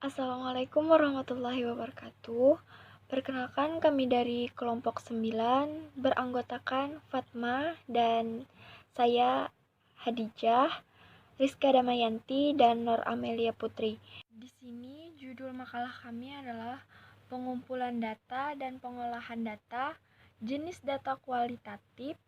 Assalamualaikum warahmatullahi wabarakatuh. Perkenalkan kami dari kelompok 9 beranggotakan Fatma dan saya Hadijah, Rizka Damayanti, dan Nur Amelia Putri. Di sini judul makalah kami adalah pengumpulan data dan pengolahan data, jenis data kualitatif,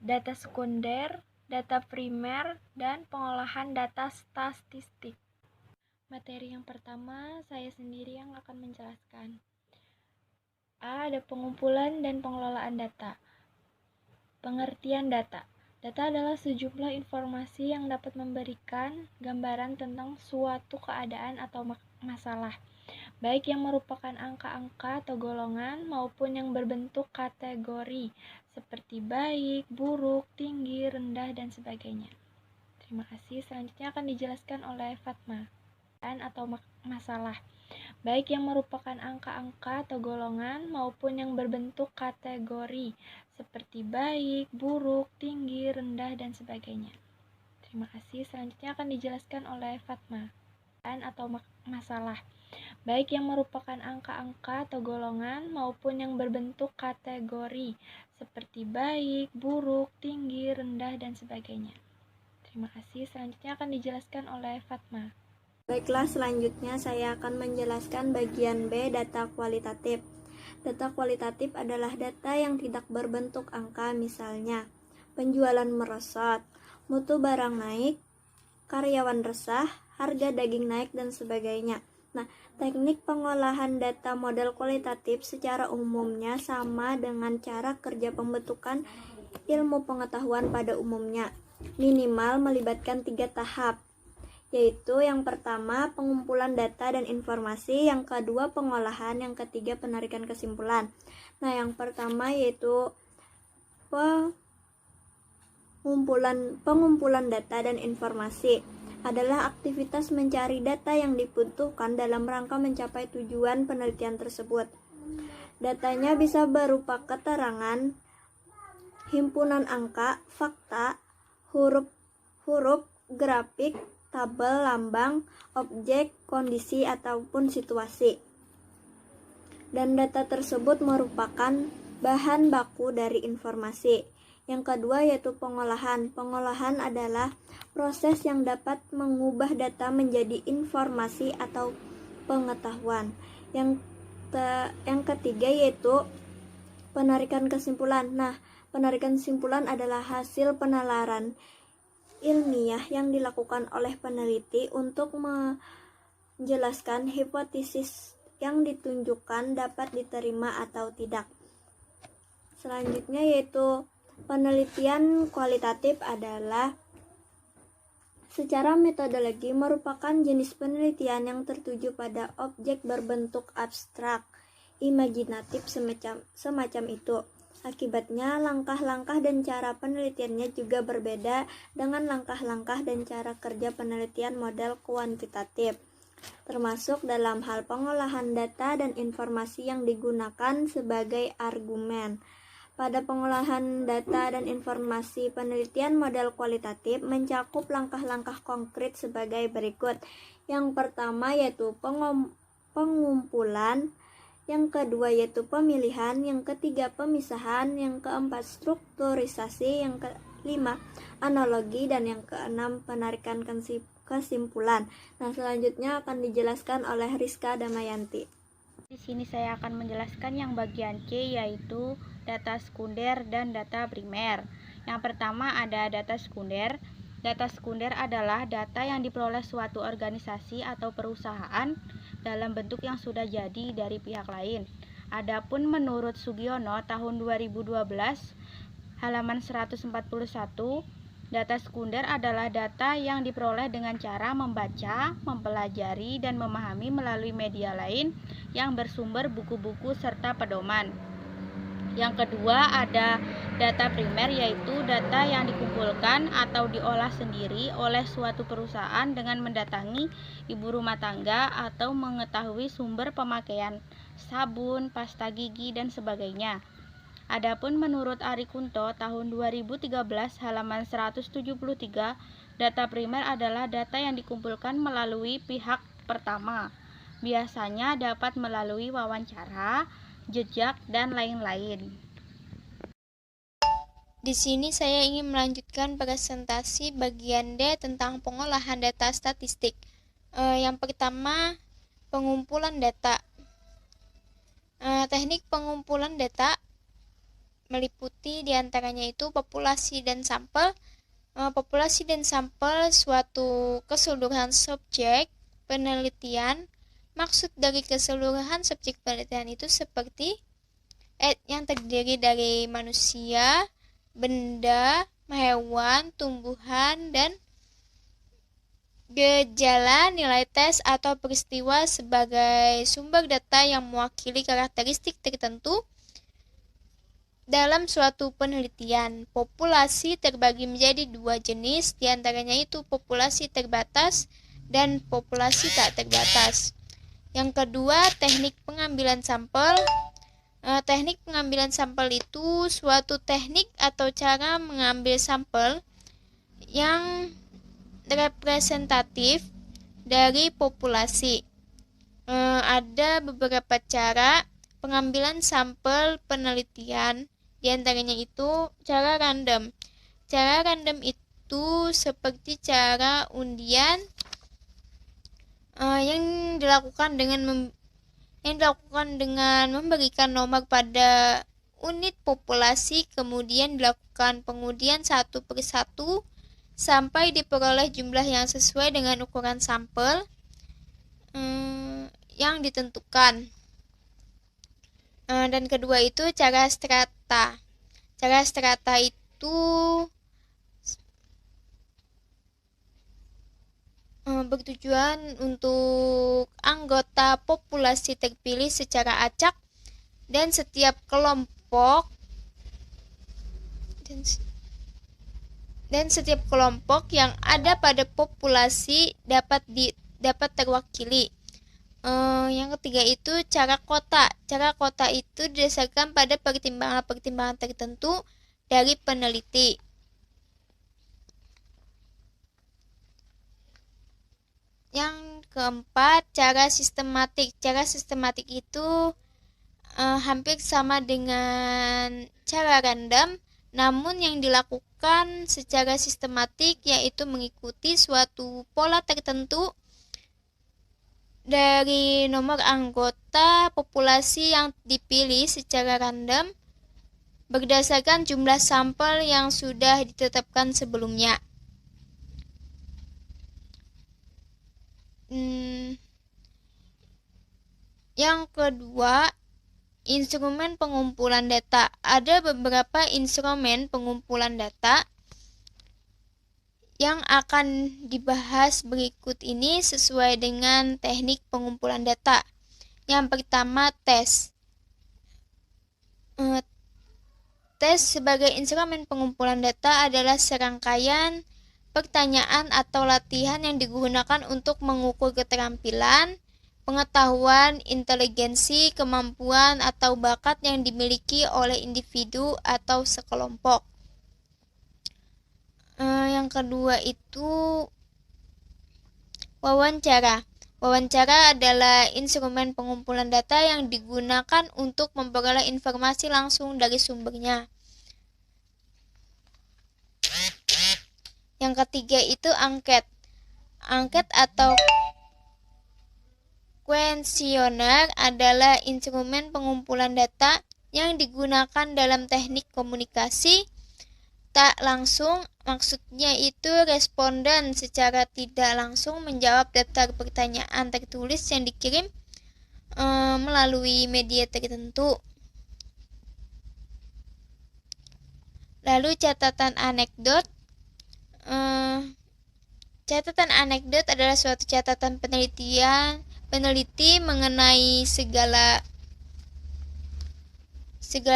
data sekunder, data primer, dan pengolahan data statistik. Materi yang pertama, saya sendiri yang akan menjelaskan. Ada pengumpulan dan pengelolaan data. Pengertian data. Data adalah sejumlah informasi yang dapat memberikan gambaran tentang suatu keadaan atau masalah, baik yang merupakan angka-angka atau golongan maupun yang berbentuk kategori, seperti baik, buruk, tinggi, rendah, dan sebagainya. Terima kasih. Selanjutnya akan dijelaskan oleh Fatma. Atau masalah, baik yang merupakan angka-angka atau golongan maupun yang berbentuk kategori, seperti baik, buruk, tinggi, rendah, dan sebagainya. Terima kasih. Selanjutnya akan dijelaskan oleh Fatma. Atau masalah, baik yang merupakan angka-angka atau golongan maupun yang berbentuk kategori, seperti baik, buruk, tinggi, rendah, dan sebagainya. Terima kasih. Selanjutnya akan dijelaskan oleh Fatma. Baiklah, selanjutnya saya akan menjelaskan bagian B, data kualitatif. Data kualitatif adalah data yang tidak berbentuk angka, misalnya penjualan merosot, mutu barang naik, karyawan resah, harga daging naik, dan sebagainya. Nah, teknik pengolahan data model kualitatif secara umumnya sama dengan cara kerja pembentukan ilmu pengetahuan pada umumnya, minimal melibatkan 3 tahap, yaitu yang pertama pengumpulan data dan informasi, yang kedua pengolahan, yang ketiga penarikan kesimpulan. Nah, yang pertama yaitu pengumpulan data dan informasi adalah aktivitas mencari data yang dibutuhkan dalam rangka mencapai tujuan penelitian tersebut. Datanya bisa berupa keterangan, himpunan angka, fakta, huruf, grafik, tabel, lambang, objek, kondisi, ataupun situasi. Dan data tersebut merupakan bahan baku dari informasi. Yang kedua yaitu pengolahan. Pengolahan adalah proses yang dapat mengubah data menjadi informasi atau pengetahuan. Yang ketiga yaitu penarikan kesimpulan. Nah, penarikan kesimpulan adalah hasil penalaran ilmiah yang dilakukan oleh peneliti untuk menjelaskan hipotesis yang ditunjukkan dapat diterima atau tidak. Selanjutnya yaitu penelitian kualitatif adalah secara metodologi merupakan jenis penelitian yang tertuju pada objek berbentuk abstrak, imajinatif, semacam itu. Akibatnya, langkah-langkah dan cara penelitiannya juga berbeda dengan langkah-langkah dan cara kerja penelitian model kuantitatif, termasuk dalam hal pengolahan data dan informasi yang digunakan sebagai argumen. Pada pengolahan data dan informasi, penelitian model kualitatif mencakup langkah-langkah konkret sebagai berikut. Yang pertama yaitu pengumpulan, yang kedua yaitu pemilihan, yang ketiga pemisahan, yang keempat strukturisasi, yang kelima analogi, dan yang keenam penarikan kesimpulan. Nah, selanjutnya akan dijelaskan oleh Rizka Damayanti. Di sini saya akan menjelaskan yang bagian C, yaitu data sekunder dan data primer. Yang pertama ada data sekunder. Data sekunder adalah data yang diperoleh suatu organisasi atau perusahaan dalam bentuk yang sudah jadi dari pihak lain. Adapun menurut Sugiono tahun 2012 halaman 141, data sekunder adalah data yang diperoleh dengan cara membaca, mempelajari, dan memahami melalui media lain yang bersumber buku-buku serta pedoman. Yang kedua ada data primer, yaitu data yang dikumpulkan atau diolah sendiri oleh suatu perusahaan dengan mendatangi ibu rumah tangga atau mengetahui sumber pemakaian sabun, pasta gigi, dan sebagainya. Adapun menurut Ari Kunto tahun 2013 halaman 173, data primer adalah data yang dikumpulkan melalui pihak pertama. Biasanya dapat melalui wawancara, jejak, dan lain-lain. Di sini saya ingin melanjutkan presentasi bagian D tentang pengolahan data statistik. Yang pertama, pengumpulan data. Teknik pengumpulan data meliputi diantaranya itu populasi dan sampel. Populasi dan sampel suatu keseluruhan subjek penelitian. Maksud dari keseluruhan subjek penelitian itu seperti yang terdiri dari manusia, benda, hewan, tumbuhan, dan gejala, nilai tes, atau peristiwa sebagai sumber data yang mewakili karakteristik tertentu dalam suatu penelitian. Populasi terbagi menjadi dua jenis, diantaranya itu populasi terbatas dan populasi tak terbatas. Yang kedua, teknik pengambilan sampel. Teknik pengambilan sampel itu suatu teknik atau cara mengambil sampel yang representatif dari populasi. Ada beberapa cara pengambilan sampel penelitian, diantaranya itu cara random. Cara random itu seperti cara undian yang dilakukan dengan memberikan nomor pada unit populasi, kemudian dilakukan pengundian satu per satu sampai diperoleh jumlah yang sesuai dengan ukuran sampel yang ditentukan. Dan kedua itu cara strata. Cara strata itu bertujuan untuk anggota populasi terpilih secara acak dan setiap kelompok yang ada pada populasi dapat terwakili. Yang ketiga itu cara kota. Cara kota itu didasarkan pada pertimbangan-pertimbangan tertentu dari peneliti. Yang keempat, cara sistematik. Cara sistematik itu hampir sama dengan cara random, namun yang dilakukan secara sistematik yaitu mengikuti suatu pola tertentu dari nomor anggota populasi yang dipilih secara random berdasarkan jumlah sampel yang sudah ditetapkan sebelumnya. Yang kedua, instrumen pengumpulan data. Ada beberapa instrumen pengumpulan data yang akan dibahas berikut ini sesuai dengan teknik pengumpulan data. Yang pertama, tes. Tes sebagai instrumen pengumpulan data adalah serangkaian pertanyaan atau latihan yang digunakan untuk mengukur keterampilan, pengetahuan, inteligensi, kemampuan, atau bakat yang dimiliki oleh individu atau sekelompok. Yang kedua itu wawancara. Wawancara adalah instrumen pengumpulan data yang digunakan untuk memperoleh informasi langsung dari sumbernya. Yang ketiga itu angket. Angket atau kuesioner adalah instrumen pengumpulan data yang digunakan dalam teknik komunikasi tak langsung. Maksudnya itu responden secara tidak langsung menjawab daftar pertanyaan tertulis yang dikirim melalui media tertentu. Lalu catatan anekdot. Catatan anekdot adalah suatu catatan peneliti mengenai segala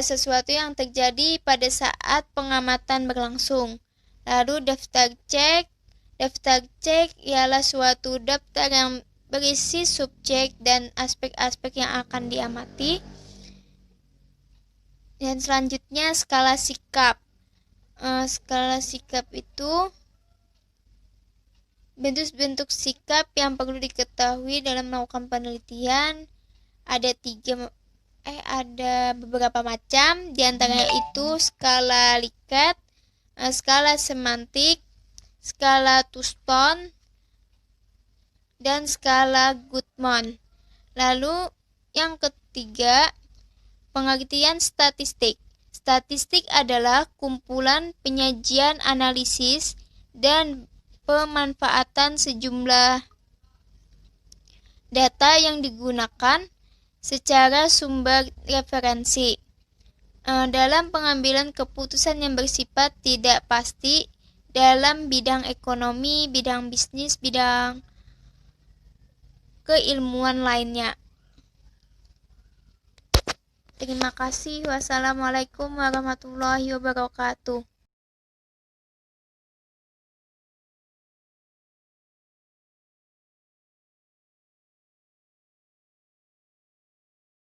sesuatu yang terjadi pada saat pengamatan berlangsung. Lalu daftar cek. Daftar cek ialah suatu daftar yang berisi subjek dan aspek-aspek yang akan diamati. Dan selanjutnya skala sikap. Skala sikap itu Bentuk-bentuk sikap yang perlu diketahui dalam melakukan penelitian ada beberapa macam, diantaranya itu skala Likert, skala semantik, skala Houston, dan skala Goodman. Lalu yang ketiga, pengertian statistik. Statistik adalah kumpulan penyajian analisis dan pemanfaatan sejumlah data yang digunakan secara sumber referensi dalam pengambilan keputusan yang bersifat tidak pasti dalam bidang ekonomi, bidang bisnis, bidang keilmuan lainnya. Terima kasih. Wassalamualaikum warahmatullahi wabarakatuh.